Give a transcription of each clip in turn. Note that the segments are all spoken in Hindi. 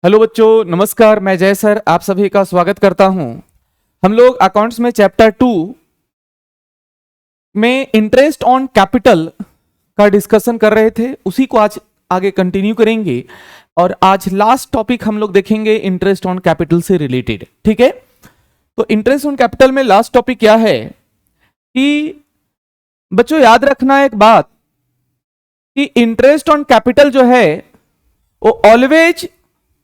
हेलो बच्चों, नमस्कार। मैं जय सर आप सभी का स्वागत करता हूं। हम लोग अकाउंट्स में चैप्टर 2 में इंटरेस्ट ऑन कैपिटल का डिस्कशन कर रहे थे, उसी को आज आगे कंटिन्यू करेंगे। और आज लास्ट टॉपिक हम लोग देखेंगे इंटरेस्ट ऑन कैपिटल से रिलेटेड। ठीक है, तो इंटरेस्ट ऑन कैपिटल में लास्ट टॉपिक क्या है कि बच्चों याद रखना एक बात कि इंटरेस्ट ऑन कैपिटल जो है वो ऑलवेज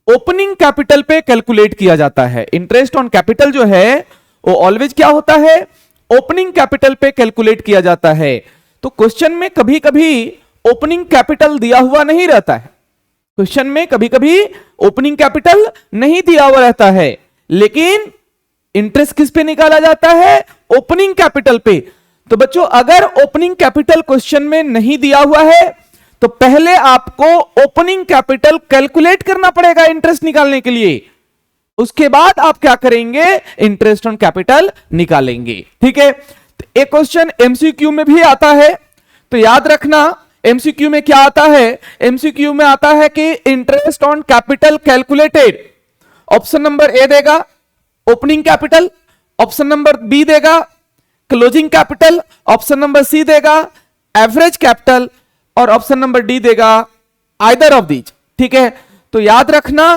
ओपनिंग कैपिटल पे कैलकुलेट किया जाता है। इंटरेस्ट ऑन कैपिटल जो है वो ऑलवेज क्या होता है, ओपनिंग कैपिटल पे कैलकुलेट किया जाता है। तो क्वेश्चन में कभी कभी ओपनिंग कैपिटल दिया हुआ नहीं रहता है, क्वेश्चन में कभी कभी ओपनिंग कैपिटल नहीं दिया हुआ रहता है, लेकिन इंटरेस्ट किस पे निकाला जाता है, ओपनिंग कैपिटल पे। तो बच्चों अगर ओपनिंग कैपिटल क्वेश्चन में नहीं दिया हुआ है तो पहले आपको ओपनिंग कैपिटल कैलकुलेट करना पड़ेगा इंटरेस्ट निकालने के लिए, उसके बाद आप क्या करेंगे, इंटरेस्ट ऑन कैपिटल निकालेंगे। ठीक है, तो एक क्वेश्चन एमसीक्यू में भी आता है, तो याद रखना एमसीक्यू में क्या आता है। एमसीक्यू में आता है कि interest on capital calculated, option number A देगा opening capital, option number B देगा closing capital, option number C देगा एवरेज कैपिटल, और ऑप्शन नंबर डी देगा आइदर ऑफ दीज। ठीक है, तो याद रखना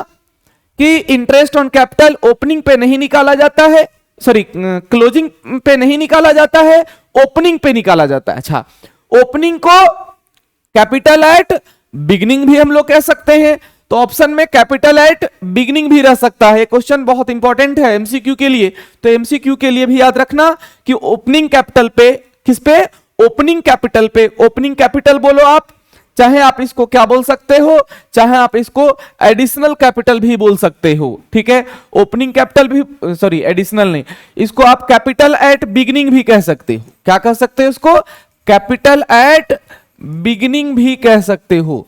कि इंटरेस्ट ऑन कैपिटल ओपनिंग पे नहीं निकाला जाता है, सॉरी क्लोजिंग पे नहीं निकाला जाता है, ओपनिंग पे निकाला जाता है। अच्छा, ओपनिंग को कैपिटल एट बिगिनिंग भी हम लोग कह सकते हैं, तो ऑप्शन में कैपिटल एट बिगिनिंग भी रह सकता है। क्वेश्चन बहुत इंपॉर्टेंट है एमसीक्यू के लिए, तो एमसीक्यू के लिए भी याद रखना कि ओपनिंग कैपिटल पे, किस पे, ओपनिंग कैपिटल पे। ओपनिंग कैपिटल बोलो आप, चाहे आप इसको क्या बोल सकते हो, चाहे आप इसको एडिशनल कैपिटल भी बोल सकते हो। ठीक है, ओपनिंग कैपिटल भी, सॉरी एडिशनल नहीं, इसको आप कैपिटल एट बिगिनिंग भी कह सकते हो। क्या कह सकते हो इसको, कैपिटल एट बिगिनिंग भी कह सकते हो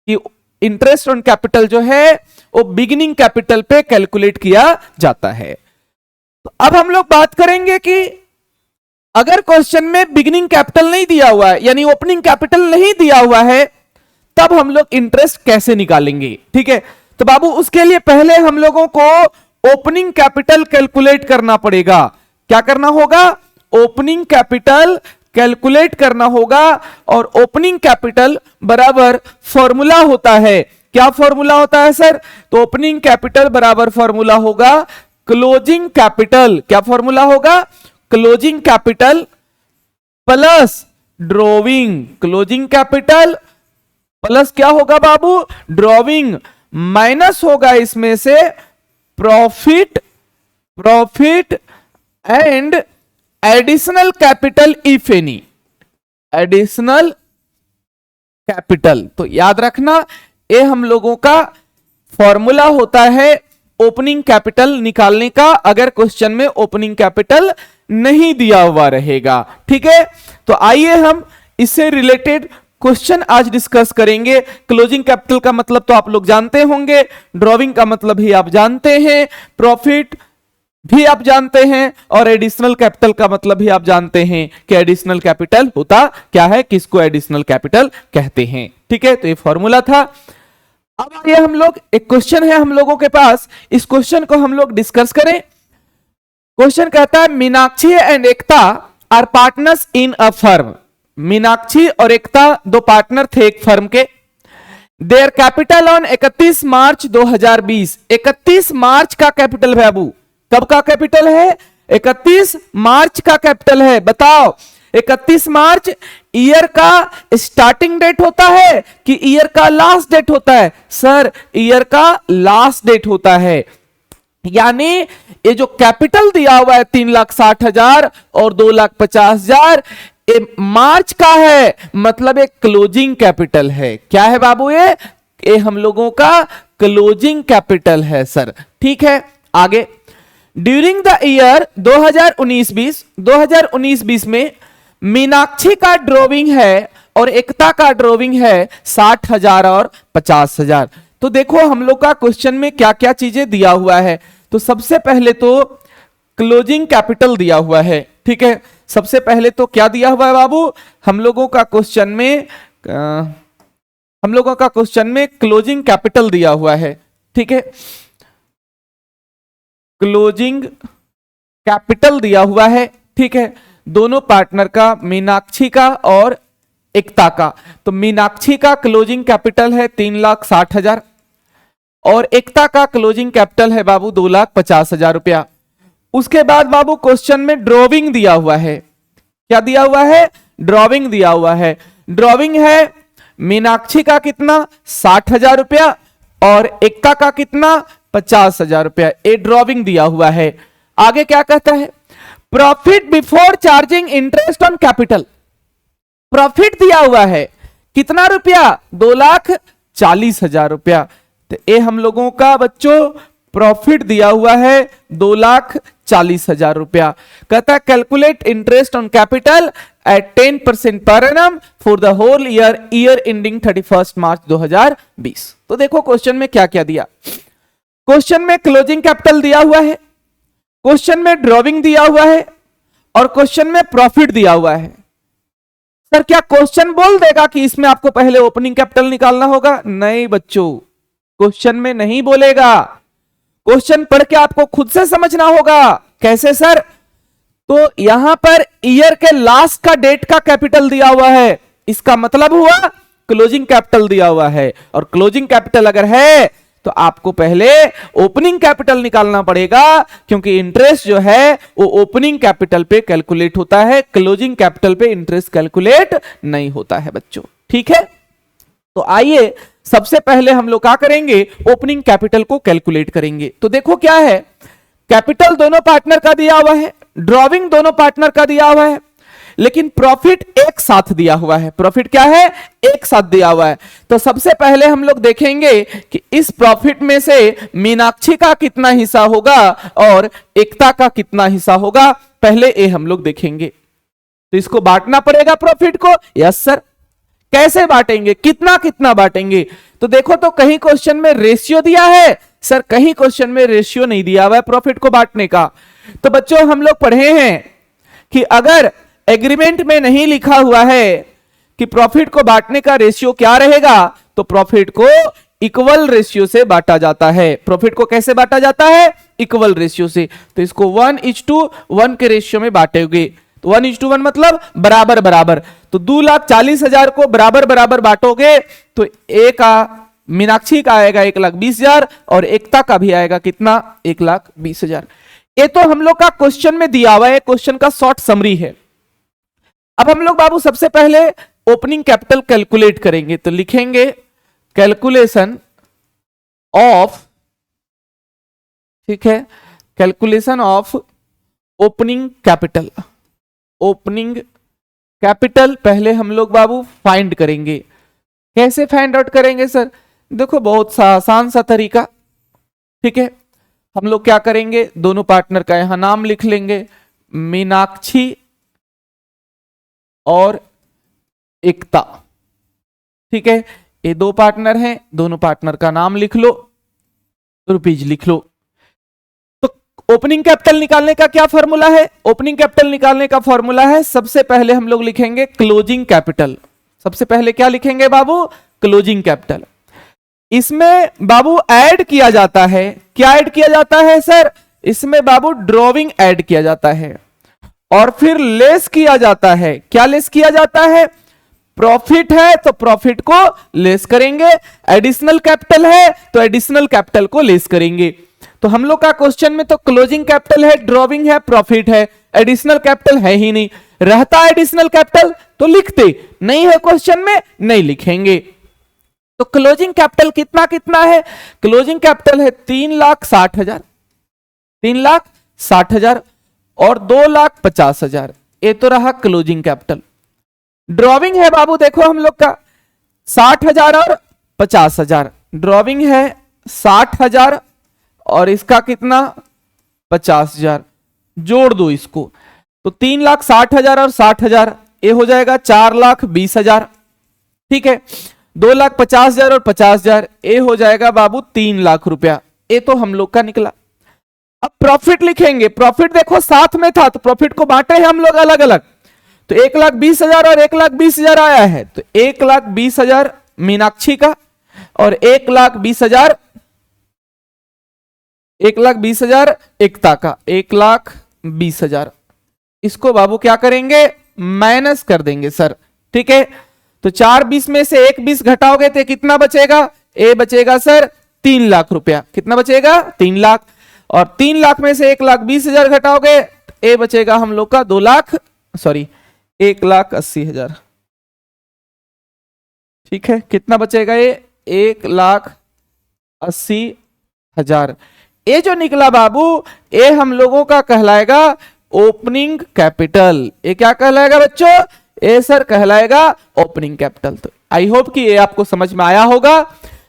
कि इंटरेस्ट ऑन कैपिटल जो है वो बिगिनिंग कैपिटल पे कैलकुलेट किया जाता है। तो अब हम लोग बात करेंगे कि अगर क्वेश्चन में बिगिनिंग कैपिटल नहीं दिया हुआ है, यानी ओपनिंग कैपिटल नहीं दिया हुआ है, तब हम लोग इंटरेस्ट कैसे निकालेंगे। ठीक है, तो बाबू उसके लिए पहले हम लोगों को ओपनिंग कैपिटल कैलकुलेट करना पड़ेगा। क्या करना होगा, ओपनिंग कैपिटल कैलकुलेट करना होगा। और ओपनिंग कैपिटल बराबर फॉर्मूला होता है, क्या फॉर्मूला होता है सर, तो ओपनिंग कैपिटल बराबर फॉर्मूला होगा क्लोजिंग कैपिटल। क्या फॉर्मूला होगा, closing capital plus drawing. Closing capital plus क्या होगा बाबू, ड्रॉविंग, माइनस होगा इसमें से profit and additional capital if any, additional capital. तो याद रखना ये हम लोगों का फॉर्मूला होता है ओपनिंग कैपिटल निकालने का, अगर क्वेश्चन में ओपनिंग कैपिटल नहीं दिया हुआ रहेगा। ठीक है, तो आइए हम इससे रिलेटेड क्वेश्चन आज डिस्कस करेंगे। क्लोजिंग कैपिटल का मतलब तो आप लोग जानते होंगे, ड्रॉविंग का मतलब भी आप जानते हैं, प्रॉफिट भी आप जानते हैं, और एडिशनल कैपिटल का मतलब भी आप जानते हैं कि एडिशनल कैपिटल होता क्या है, किसको एडिशनल कैपिटल कहते हैं। ठीक है, तो ये फॉर्मूला था। अब आइए हम लोग, एक क्वेश्चन है हम लोगों के पास, इस क्वेश्चन को हम लोग डिस्कस करें। क्वेश्चन कहता है Meenakshi and Ekta are partners in a firm. Meenakshi और एकता दो पार्टनर थे एक फर्म के। Their capital on 31 March 2020। 31 मार्च का कैपिटल है बाबू, कब का कैपिटल है, 31 मार्च का कैपिटल है। बताओ 31 मार्च ईयर का स्टार्टिंग डेट होता है कि ईयर का लास्ट डेट होता है, सर ईयर का लास्ट डेट होता है। यानी ये जो कैपिटल दिया हुआ है 3,60,000 और 2,50,000, ये मार्च का है, मतलब एक क्लोजिंग कैपिटल है। क्या है बाबू, ये हम लोगों का क्लोजिंग कैपिटल है सर। ठीक है, आगे ड्यूरिंग द ईयर 2019-20 में मीनाक्षी का ड्रॉविंग है और एकता का ड्रॉविंग है 60,000 और 50,000। तो देखो हम लोग का क्वेश्चन में क्या क्या चीजें दिया हुआ है। तो सबसे पहले तो क्लोजिंग कैपिटल दिया हुआ है। ठीक है, सबसे पहले तो क्या दिया हुआ है बाबू, हम लोगों का क्वेश्चन में क्लोजिंग कैपिटल दिया हुआ है। ठीक है। क्लोजिंग कैपिटल दिया हुआ है, ठीक है, दोनों पार्टनर का, मीनाक्षी का और एकता का। तो मीनाक्षी का क्लोजिंग कैपिटल है 3,60,000 और एकता का क्लोजिंग कैपिटल है बाबू 2,50,000 रुपया। उसके बाद बाबू क्वेश्चन में ड्रॉविंग दिया हुआ है। क्या दिया हुआ है? ड्रॉविंग दिया हुआ है। ड्रॉविंग है मीनाक्षी का कितना? 60,000 रुपया और एकता का कितना? 50,000 रुपया। ये ड्रॉविंग दिया हुआ है। आगे क्या कहता है? Profit before charging interest on capital. Profit दिया हुआ है कितना रुपया? 2,40,000 रुपया। तो ये हम लोगों का बच्चों प्रॉफिट दिया हुआ है 2,40,000 रुपया। कहता है calculate interest on capital at 10% per annum for the whole year ending 31 March 2020। तो देखो क्वेश्चन में क्या क्या दिया। क्वेश्चन में क्लोजिंग कैपिटल दिया हुआ है, क्वेश्चन में ड्रॉविंग दिया हुआ है और क्वेश्चन में प्रॉफिट दिया हुआ है। सर क्या क्वेश्चन बोल देगा कि इसमें आपको पहले ओपनिंग कैपिटल निकालना होगा? नहीं बच्चों, क्वेश्चन में नहीं बोलेगा। क्वेश्चन पढ़ के आपको खुद से समझना होगा। कैसे सर? तो यहां पर ईयर के लास्ट का डेट का कैपिटल दिया हुआ है, इसका मतलब हुआ क्लोजिंग कैपिटल दिया हुआ है। और क्लोजिंग कैपिटल अगर है तो आपको पहले ओपनिंग कैपिटल निकालना पड़ेगा, क्योंकि इंटरेस्ट जो है वो ओपनिंग कैपिटल पे कैलकुलेट होता है, क्लोजिंग कैपिटल पे इंटरेस्ट कैलकुलेट नहीं होता है बच्चों। ठीक है, तो आइए सबसे पहले हम लोग क्या करेंगे? ओपनिंग कैपिटल को कैलकुलेट करेंगे। तो देखो क्या है, कैपिटल दोनों पार्टनर का दिया हुआ है, ड्रॉविंग दोनों पार्टनर का दिया हुआ है, लेकिन प्रॉफिट एक साथ दिया हुआ है। प्रॉफिट क्या है? एक साथ दिया हुआ है। तो सबसे पहले हम लोग देखेंगे कि इस प्रॉफिट में से मीनाक्षी का कितना हिस्सा होगा और एकता का कितना हिस्सा होगा। पहले ये हम लोग देखेंगे। तो इसको बांटना पड़ेगा प्रॉफिट को। Yes sir. कैसे बांटेंगे? कितना कितना बांटेंगे? तो देखो, तो कहीं क्वेश्चन में रेशियो दिया है सर, कहीं क्वेश्चन में रेशियो नहीं दिया हुआ है प्रॉफिट को बांटने का। तो बच्चों हम लोग पढ़े हैं कि अगर एग्रीमेंट में नहीं लिखा हुआ है कि प्रॉफिट को बांटने का रेशियो क्या रहेगा, तो प्रॉफिट को इक्वल रेशियो से बांटा जाता है। प्रॉफिट को कैसे बांटा जाता है? इक्वल रेशियो से। तो इसको 1:1 के रेशियो में बांटेंगे। तो 1:1 मतलब बराबर बराबर। तो 2,40,000 को बराबर बराबर बांटोगे तो एक मीनाक्षी का आएगा 1,20,000 और एकता का भी आएगा कितना? 1,20,000। ये तो हम लोग का क्वेश्चन में दिया हुआ है, क्वेश्चन का शॉर्ट समरी है। अब हम लोग बाबू सबसे पहले ओपनिंग कैपिटल कैलकुलेट करेंगे। तो लिखेंगे कैलकुलेशन ऑफ, ठीक है, calculation of opening capital. Opening capital पहले हम लोग बाबू फाइंड करेंगे। कैसे फाइंड आउट करेंगे सर? देखो बहुत सा आसान सा तरीका। ठीक है, हम लोग क्या करेंगे? दोनों पार्टनर का यहां नाम लिख लेंगे, मीनाक्षी और एकता। ठीक है, ये दो पार्टनर हैं, दोनों पार्टनर का नाम लिख लो, रुपीज लिख लो। तो ओपनिंग कैपिटल निकालने का क्या फॉर्मूला है? ओपनिंग कैपिटल निकालने का फॉर्मूला है, सबसे पहले हम लोग लिखेंगे क्लोजिंग कैपिटल। सबसे पहले क्या लिखेंगे बाबू? Closing capital. इसमें बाबू ऐड किया जाता है। क्या ऐड किया जाता है सर? इसमें बाबू ड्रॉविंग ऐड किया जाता है और फिर लेस किया जाता है। क्या लेस किया जाता है? प्रॉफिट है तो प्रॉफिट को लेस करेंगे, एडिशनल कैपिटल है तो एडिशनल कैपिटल को लेस करेंगे। तो हम लोग का क्वेश्चन में तो क्लोजिंग कैपिटल है, ड्रॉविंग है, प्रॉफिट है, एडिशनल कैपिटल है ही नहीं। रहता एडिशनल कैपिटल तो लिखते, नहीं है क्वेश्चन में नहीं लिखेंगे। तो क्लोजिंग कैपिटल कितना कितना है? क्लोजिंग कैपिटल है 3,60,000, 3,60,000 और 2,50,000। ये तो रहा क्लोजिंग कैपिटल। ड्रॉविंग है बाबू, देखो हम लोग का 60,000 और 50,000। ड्रॉविंग है 60,000 और इसका कितना? 50,000। जोड़ दो इसको, तो 3,60,000 और 60,000 ये हो जाएगा 4,20,000। ठीक है, 2,50,000 और 50,000 ये हो जाएगा बाबू 3,00,000 रुपया। ये तो हम लोग का निकला। अब प्रॉफिट लिखेंगे। प्रॉफिट देखो साथ में था तो प्रॉफिट को बांटे हैं हम लोग अलग अलग। तो 1,20,000 और 1,20,000 आया है, तो 1,20,000 मीनाक्षी का और 1,20,000 1,20,000 एकता का 1,20,000, इसको बाबू क्या करेंगे, माइनस कर देंगे सर। ठीक है, तो 4 20 में से 1 20 घटाओगे तो कितना बचेगा, ए बचेगा सर 3 लाख रुपया। कितना बचेगा, 3 लाख। और 3 लाख में से 1,20,000 घटाओगे, ए बचेगा हम लोग का 1,80,000। ठीक है, कितना बचेगा ये, 1,80,000। ये जो निकला बाबू, ये हम लोगों का कहलाएगा ओपनिंग कैपिटल। ये क्या कहलाएगा बच्चों, ये सर कहलाएगा ओपनिंग कैपिटल। तो आई होप कि ये आपको समझ में आया होगा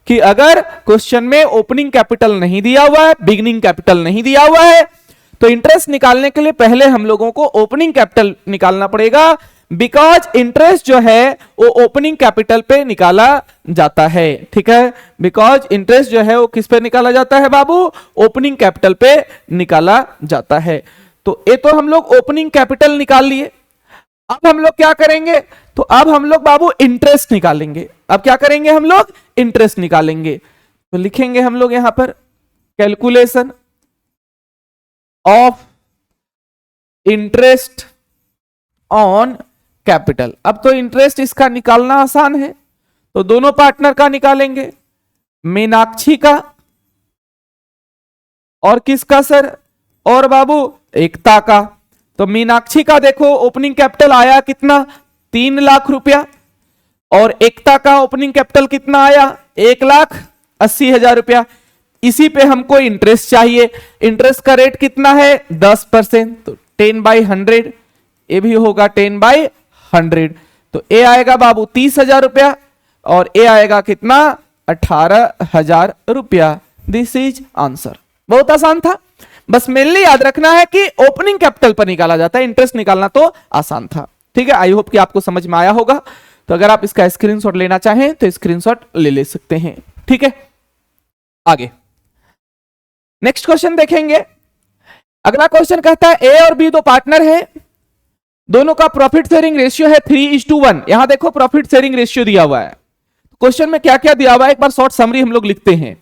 कि अगर क्वेश्चन में ओपनिंग कैपिटल नहीं दिया हुआ है, बिगिनिंग कैपिटल नहीं दिया हुआ है, तो इंटरेस्ट निकालने के लिए पहले हम लोगों को ओपनिंग कैपिटल निकालना पड़ेगा, बिकॉज इंटरेस्ट जो है वो ओपनिंग कैपिटल पे निकाला जाता है। ठीक है, बिकॉज इंटरेस्ट जो है वो किस पे निकाला जाता है बाबू, ओपनिंग कैपिटल पे निकाला जाता है। तो ये तो हम लोग ओपनिंग कैपिटल निकाल लिए। अब हम लोग क्या करेंगे, तो अब हम लोग बाबू इंटरेस्ट निकालेंगे। अब क्या करेंगे, हम लोग इंटरेस्ट निकालेंगे। तो लिखेंगे हम लोग यहां पर calculation of interest on capital. अब तो इंटरेस्ट इसका निकालना आसान है, तो दोनों पार्टनर का निकालेंगे, मीनाक्षी का और किसका सर, और बाबू एकता का। तो मीनाक्षी का देखो ओपनिंग कैपिटल आया कितना, 3 लाख रुपया, और एकता का ओपनिंग कैपिटल कितना आया, 1,80,000 रुपया। इसी पे हमको इंटरेस्ट चाहिए। इंटरेस्ट का रेट कितना है, 10%, तो 10/100। ये भी होगा 10/100। तो ए आएगा बाबू 30,000 रुपया, और ए आएगा कितना, 18,000 रुपया। This is answer. बहुत आसान था, बस मेनली याद रखना है कि ओपनिंग कैपिटल पर निकाला जाता है, इंटरेस्ट निकालना तो आसान था। ठीक है, आई होप कि आपको समझ में आया होगा। तो अगर आप इसका स्क्रीनशॉट लेना चाहें तो स्क्रीनशॉट ले सकते हैं। ठीक है, आगे नेक्स्ट क्वेश्चन देखेंगे। अगला क्वेश्चन कहता है ए और बी दो पार्टनर है, दोनों का प्रॉफिट शेयरिंग रेशियो है 3:1। यहां देखो प्रॉफिट शेयरिंग रेशियो दिया हुआ है। क्वेश्चन में क्या क्या दिया हुआ है, एक बार शॉर्ट समरी हम लोग लिखते हैं।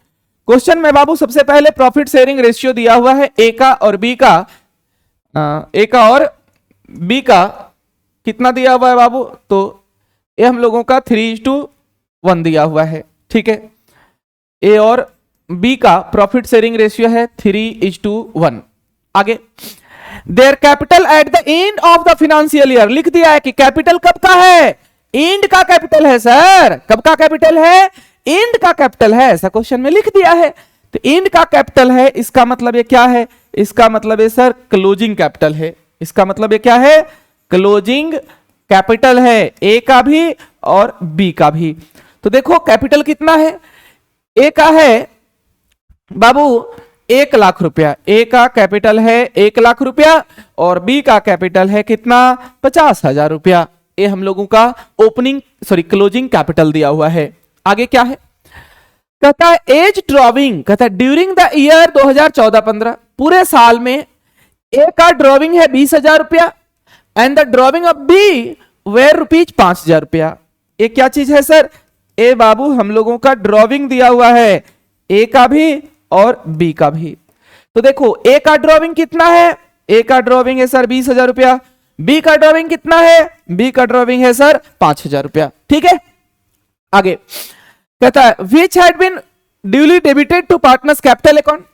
क्वेश्चन में बाबू सबसे पहले प्रॉफिट शेयरिंग रेशियो दिया हुआ है ए का और बी का, ए का और बी का कितना दिया हुआ है बाबू, तो ये हम लोगों का 3:1 दिया हुआ है। ठीक है, ए और बी का प्रॉफिट शेयरिंग रेशियो है 3:1। आगे, their capital at the end of the financial year, लिख दिया है कि कैपिटल कब का है, एंड का कैपिटल है सर। कब का कैपिटल है, एंड का कैपिटल है, ऐसा क्वेश्चन में लिख दिया है। तो एंड का कैपिटल है, इसका मतलब ये क्या है, इसका मतलब है सर क्लोजिंग कैपिटल है। इसका मतलब ये क्या है, क्लोजिंग कैपिटल है, ए का भी और बी का भी। तो देखो कैपिटल कितना है, ए का है बाबू 1 लाख रुपया, ए का कैपिटल है 1 लाख रुपया, और बी का कैपिटल है कितना, 50,000 रुपया। ये हम लोगों का क्लोजिंग कैपिटल दिया हुआ है। आगे क्या है, कहता है एज ड्रॉविंग, कहता है ड्यूरिंग द ईयर 2014-15, पूरे साल में ए का ड्रॉविंग है 20,000 रुपया, and the drawing of B were rupees 5,000 रुपया। ये क्या चीज है सर, ए बाबू हम लोगों का ड्रॉविंग दिया हुआ है, ए का भी और बी का भी। तो देखो ए का ड्रॉविंग कितना है, ए का ड्रॉविंग है सर 20,000 रुपया, बी का ड्रॉविंग कितना है, बी का ड्रॉविंग है सर 5,000 रुपया। ठीक है, आगे कहता है which had been duly debited to partners capital account,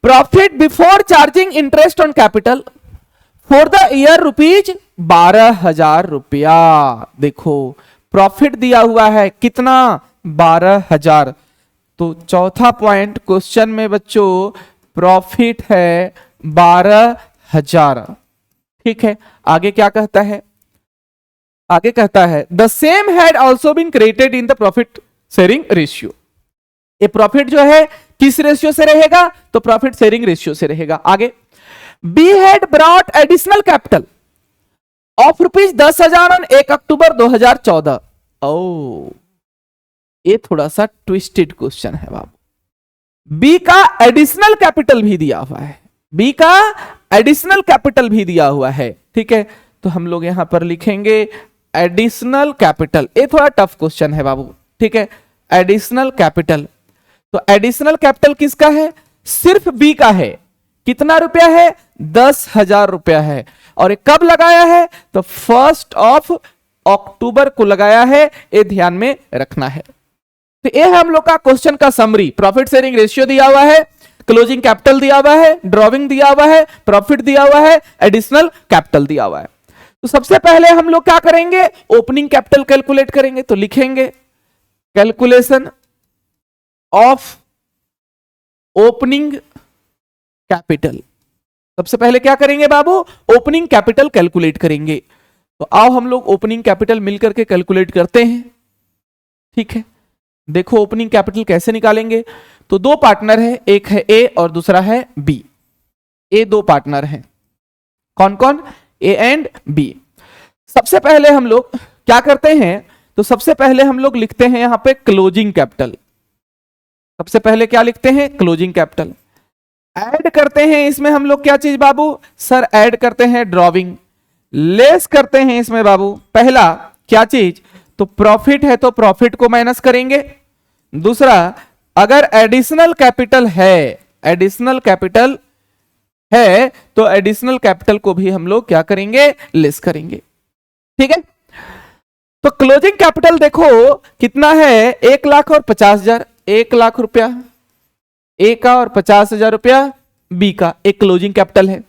profit before charging interest on capital for the year rupees 12,000 रुपया। देखो प्रॉफिट दिया हुआ है कितना, 12,000। तो चौथा पॉइंट क्वेश्चन में बच्चों प्रॉफिट है 12,000। ठीक है, आगे क्या कहता है, आगे कहता है the same had also been created in the profit sharing ratio. ये प्रॉफिट जो है किस रेशियो से रहेगा, तो प्रॉफिट शेयरिंग रेशियो से रहेगा। आगे be had brought additional capital of rupees 10,000 on 1 अक्टूबर 2014। ओ ये थोड़ा सा ट्विस्टेड क्वेश्चन है बाबू। बी का एडिशनल कैपिटल भी दिया हुआ है, बी का एडिशनल कैपिटल भी दिया हुआ है। ठीक है, तो हम लोग यहां पर लिखेंगे एडिशनल कैपिटल। ये थोड़ा टफ क्वेश्चन है बाबू। ठीक है, एडिशनल कैपिटल, तो एडिशनल कैपिटल किसका है, सिर्फ बी का है। कितना रुपया है? 10,000 रुपया है। और ये कब लगाया है? तो 1 अक्टूबर को लगाया है। ये ध्यान में रखना है। तो ये हम लोग का क्वेश्चन का समरी। प्रॉफिट शेयरिंग रेशियो दिया हुआ है, क्लोजिंग कैपिटल दिया हुआ है, ड्रॉविंग दिया हुआ है, प्रॉफिट दिया हुआ है, एडिशनल कैपिटल दिया हुआ है। तो सबसे पहले हम लोग क्या करेंगे? ओपनिंग कैपिटल कैलकुलेट करेंगे। तो लिखेंगे कैलकुलेशन ऑफ ओपनिंग कैपिटल। सबसे पहले क्या करेंगे बाबू? ओपनिंग कैपिटल कैलकुलेट करेंगे। तो आओ हम लोग ओपनिंग कैपिटल मिलकर के कैलकुलेट करते हैं। ठीक है, देखो ओपनिंग कैपिटल कैसे निकालेंगे। तो दो पार्टनर है, एक है ए और दूसरा है बी। ए दो पार्टनर हैं, कौन कौन? A and B. सबसे पहले हम लोग क्या करते हैं? तो सबसे पहले हम लोग लिखते हैं यहां पे क्लोजिंग कैपिटल। सबसे पहले क्या लिखते हैं? Closing capital. ऐड करते हैं इसमें हम लोग क्या चीज बाबू? सर ऐड करते हैं ड्रॉविंग। लेस करते हैं इसमें बाबू पहला क्या चीज? तो प्रॉफिट है तो प्रॉफिट को माइनस करेंगे। दूसरा, अगर एडिशनल कैपिटल है, एडिशनल कैपिटल है तो एडिशनल कैपिटल को भी हम लोग क्या करेंगे? लेस करेंगे। ठीक है, तो क्लोजिंग कैपिटल देखो कितना है? 1,50,000। 1,00,000 रुपया ए का और 50,000 रुपया बी का, एक क्लोजिंग कैपिटल है।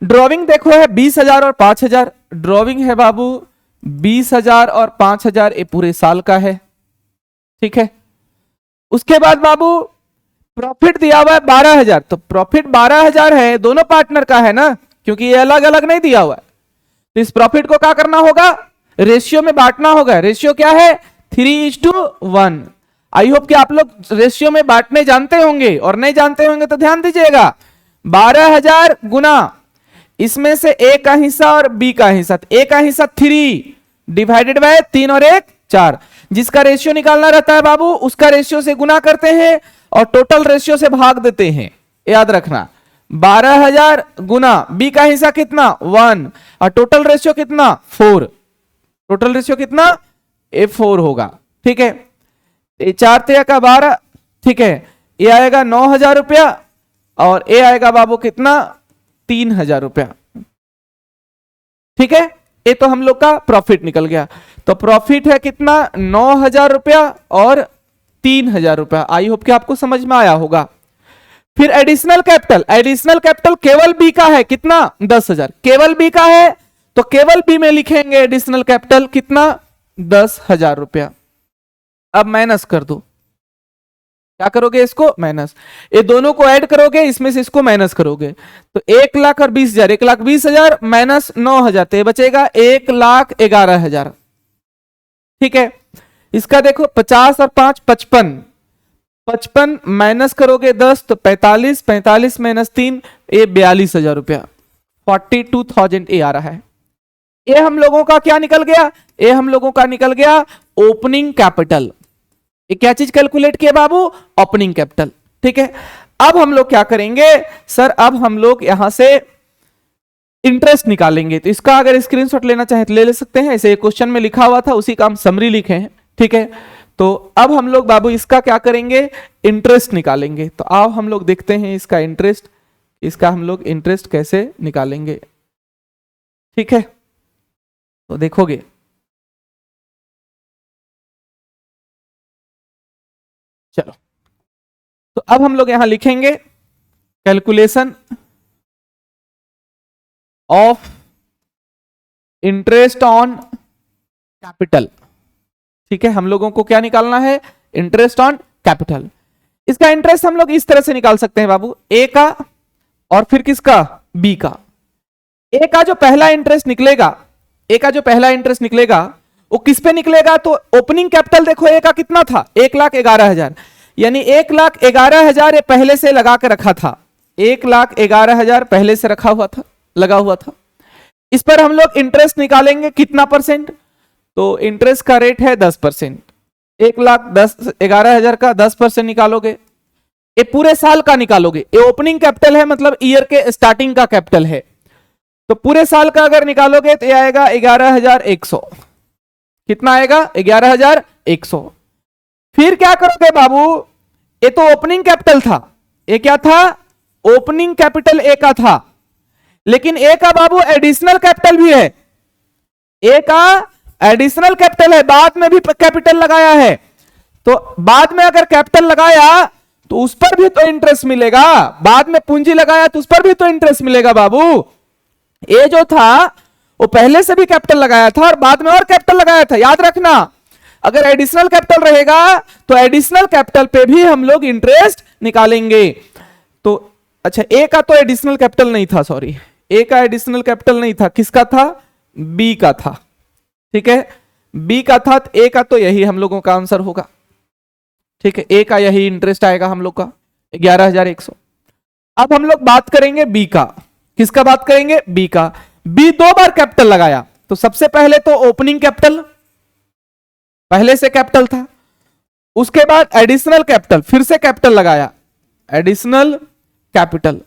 ड्रॉविंग देखो है 20,000 और 5,000। ड्रॉविंग है बाबू 20,000 और 5,000, ये पूरे साल का है। ठीक है, उसके बाद बाबू प्रॉफिट दिया हुआ है 12,000। तो प्रॉफिट 12,000 है, दोनों पार्टनर का है ना, क्योंकि ये अलग अलग नहीं दिया हुआ है। तो इस प्रॉफिट को क्या करना होगा? रेशियो में बांटना होगा। रेशियो क्या है? 3:1। आई होप कि आप लोग रेशियो में बांटने जानते होंगे, और नहीं जानते होंगे तो ध्यान दीजिएगा। 12,000 गुना इसमें से ए का हिस्सा और बी का हिस्सा। ए का हिस्सा 3 डिवाइडेड बाय 3 और 1 4। जिसका रेशियो निकालना रहता है बाबू उसका रेशियो से गुना करते हैं और टोटल रेशियो से भाग देते हैं। याद रखना 12,000 गुना बी का हिस्सा कितना? 1 और टोटल रेशियो कितना? 4। टोटल रेशियो कितना? ए 4 होगा। ठीक है, 4 3 का 12। ठीक है, ये आएगा 9,000 रुपया और ये आएगा बाबू कितना? 3,000 रुपया। ठीक है, ये तो हम लोग का प्रॉफिट निकल गया। तो प्रॉफिट है कितना? 9,000 रुपया और 3,000 रुपया। आई होप कि आपको समझ में आया होगा। फिर एडिशनल कैपिटल। एडिशनल कैपिटल केवल बी का है, कितना? 10,000। केवल बी का है तो केवल बी में लिखेंगे एडिशनल कैपिटल कितना? 10,000 रुपया। अब माइनस कर दो। क्या करोगे? इसको माइनस। ये दोनों को ऐड करोगे, इसमें से इसको माइनस करोगे। तो 1,00,000 और 20,000, 1,20,000 माइनस 9,000 तो बचेगा 1,11,000। ठीक है, इसका देखो 50 और 5 55। 55 माइनस करोगे 10 तो 45। 45 माइनस 3 ये 42,000 रुपया। 42,000 ये आ रहा है। ये हम लोगों का क्या निकल गया? ये हम लोगों का निकल गया ओपनिंग कैपिटल। ये क्या चीज कैलकुलेट किया बाबू? Opening capital. ठीक है, अब हम लोग क्या करेंगे? सर अब हम लोग यहां से इंटरेस्ट निकालेंगे। तो इसका अगर स्क्रीनशॉट लेना चाहे तो ले सकते हैं। ऐसे क्वेश्चन में लिखा हुआ था, उसी का हम समरी लिखे हैं। ठीक है, तो अब हम लोग बाबू इसका क्या करेंगे? इंटरेस्ट निकालेंगे। तो आओ हम लोग देखते हैं इसका इंटरेस्ट, इसका हम लोग इंटरेस्ट कैसे निकालेंगे। ठीक है, तो देखोगे चलो, तो अब हम लोग यहां लिखेंगे calculation of interest on capital. ठीक है, हम लोगों को क्या निकालना है? Interest on capital. इसका इंटरेस्ट हम लोग इस तरह से निकाल सकते हैं बाबू, ए का और फिर किसका? बी का। ए का जो पहला इंटरेस्ट निकलेगा, ए का जो पहला इंटरेस्ट निकलेगा वो किस पे निकलेगा? तो ओपनिंग कैपिटल देखो ए का कितना था? 1,11,000। यानी 1,11,000 ये पहले से लगा के रखा था। 1,11,000 पहले से रखा हुआ था, लगा हुआ था। इस पर हम लोग इंटरेस्ट निकालेंगे कितना परसेंट? तो इंटरेस्ट का रेट है 10%। 1,11,000 का 10% निकालोगे, ये पूरे साल का निकालोगे। ये ओपनिंग कैपिटल है, मतलब ईयर के स्टार्टिंग का कैपिटल है। तो पूरे साल का अगर निकालोगे तो ये आएगा 11,100। कितना आएगा? 11,100। फिर क्या करोगे बाबू? ये तो ओपनिंग कैपिटल था, ये क्या था, ओपनिंग कैपिटल ए का था, लेकिन ए का बाबू एडिशनल कैपिटल भी है, ए का एडिशनल कैपिटल है, बाद में भी कैपिटल लगाया है, तो बाद में अगर कैपिटल लगाया तो उस पर भी तो इंटरेस्ट मिलेगा, बाद में पूंजी लगाया तो उस पर भी तो इंटरेस्ट मिलेगा बाबू। ए जो था वो पहले से भी कैपिटल लगाया था और बाद में और कैपिटल लगाया था, याद रखना। अगर एडिशनल कैपिटल रहेगा तो एडिशनल कैपिटल पे भी हम लोग इंटरेस्ट निकालेंगे। तो अच्छा, ए का तो एडिशनल कैपिटल नहीं था, सॉरी, ए का एडिशनल कैपिटल नहीं था, किसका था, बी का था, ठीक है, बी का था, तो ए का तो यही हम लोगों का आंसर होगा, ठीक है, ए का यही इंटरेस्ट आएगा हम लोग का 11,100। अब हम लोग बात करेंगे बी का, किसका बात करेंगे, बी का। बी 2 बार कैपिटल लगाया, तो सबसे पहले तो ओपनिंग कैपिटल, पहले से कैपिटल था, उसके बाद एडिशनल कैपिटल, फिर से कैपिटल लगाया, एडिशनल कैपिटल,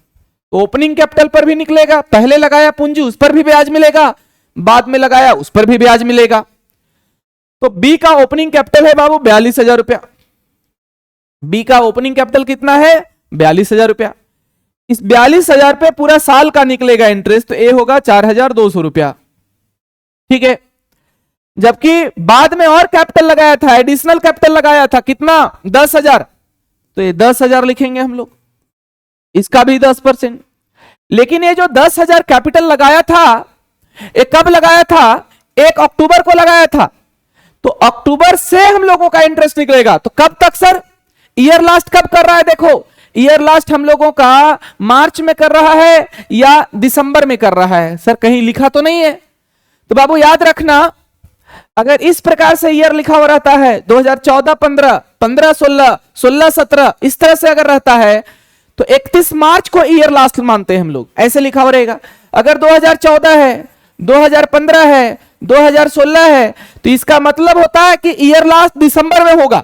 ओपनिंग कैपिटल पर भी निकलेगा, पहले लगाया पूंजी उस पर भी ब्याज मिलेगा, बाद में लगाया उस पर भी ब्याज मिलेगा। तो बी का ओपनिंग कैपिटल है बाबू 42,000 रुपया, बी का ओपनिंग कैपिटल कितना है, 42,000 रुपया। इस 42,000 पे पूरा साल का निकलेगा इंटरेस्ट, तो ए होगा 4,200 रुपया, ठीक है। जबकि बाद में और कैपिटल लगाया था, एडिशनल कैपिटल लगाया था, कितना, 10,000, तो ये 10,000 लिखेंगे हम लोग, इसका भी 10%। लेकिन ये जो 10,000 कैपिटल लगाया था, ये कब लगाया था, 1 अक्टूबर को लगाया था, तो अक्टूबर से हम लोगों का इंटरेस्ट निकलेगा। तो कब तक सर, ईयर लास्ट कब कर रहा है, देखो ईयर लास्ट हम लोगों का मार्च में कर रहा है या दिसंबर में कर रहा है, सर कहीं लिखा तो नहीं है। तो बाबू याद रखना, अगर इस प्रकार से ईयर लिखा हुआ रहता है 2014-15, 15-16, 16-17, इस तरह से अगर रहता है तो 31 मार्च को ईयर लास्ट मानते हैं हम लोग, ऐसे लिखा हुआ रहेगा। अगर 2014 है, 2015 है, 2016 है, तो इसका मतलब होता है कि ईयर लास्ट दिसंबर में होगा।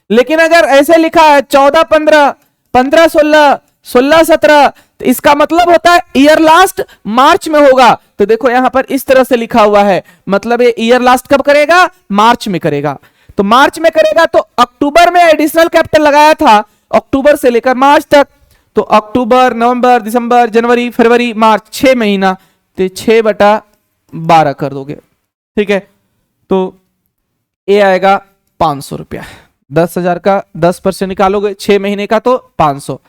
लेकिन अगर ऐसे लिखा है 14-15, 15-16, 16-17, तो इसका मतलब होता है ईयर लास्ट मार्च में होगा। तो देखो यहां पर इस तरह से लिखा हुआ है, मतलब ये ईयर लास्ट कब करेगा, मार्च में करेगा। तो मार्च में करेगा तो अक्टूबर में एडिशनल कैपिटल लगाया था, अक्टूबर से लेकर मार्च तक, तो अक्टूबर, नवंबर, दिसंबर, जनवरी, फरवरी, मार्च, 6 महीना, तो 6/12 कर दोगे, ठीक है। तो ये आएगा 500 रुपया, 10,000 का 10% निकालोगे, 6 महीने का तो 500,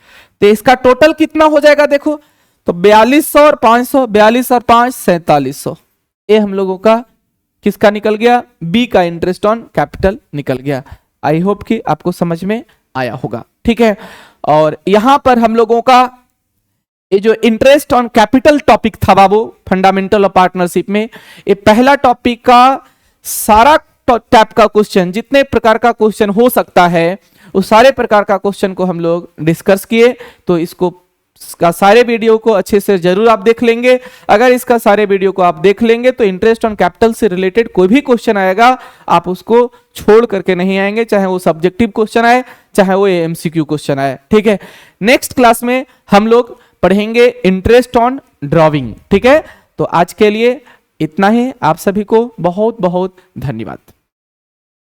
तो इसका टोटल कितना हो जाएगा देखो, तो 4200 और 500, 42 और 5 4700। ये हम लोगों का किसका निकल गया, बी का इंटरेस्ट ऑन कैपिटल निकल गया। आई होप कि आपको समझ में आया होगा, ठीक है। और यहां पर हम लोगों का ये जो इंटरेस्ट ऑन कैपिटल टॉपिक था बाबू, फंडामेंटल ऑफ पार्टनरशिप में, ये पहला टॉपिक का सारा टाइप का क्वेश्चन, जितने प्रकार का क्वेश्चन हो सकता है उस सारे प्रकार का क्वेश्चन को हम लोग डिस्कस किए। तो इसका सारे वीडियो को अच्छे से जरूर आप देख लेंगे। अगर इसका सारे वीडियो को आप देख लेंगे तो इंटरेस्ट ऑन कैपिटल से रिलेटेड कोई भी क्वेश्चन आएगा आप उसको छोड़ करके नहीं आएंगे, चाहे वो सब्जेक्टिव क्वेश्चन आए चाहे वो एमसीक्यू क्वेश्चन आए, ठीक है। नेक्स्ट क्लास में हम लोग पढ़ेंगे इंटरेस्ट ऑन ड्रॉविंग, ठीक है। तो आज के लिए इतना ही, आप सभी को बहुत बहुत धन्यवाद।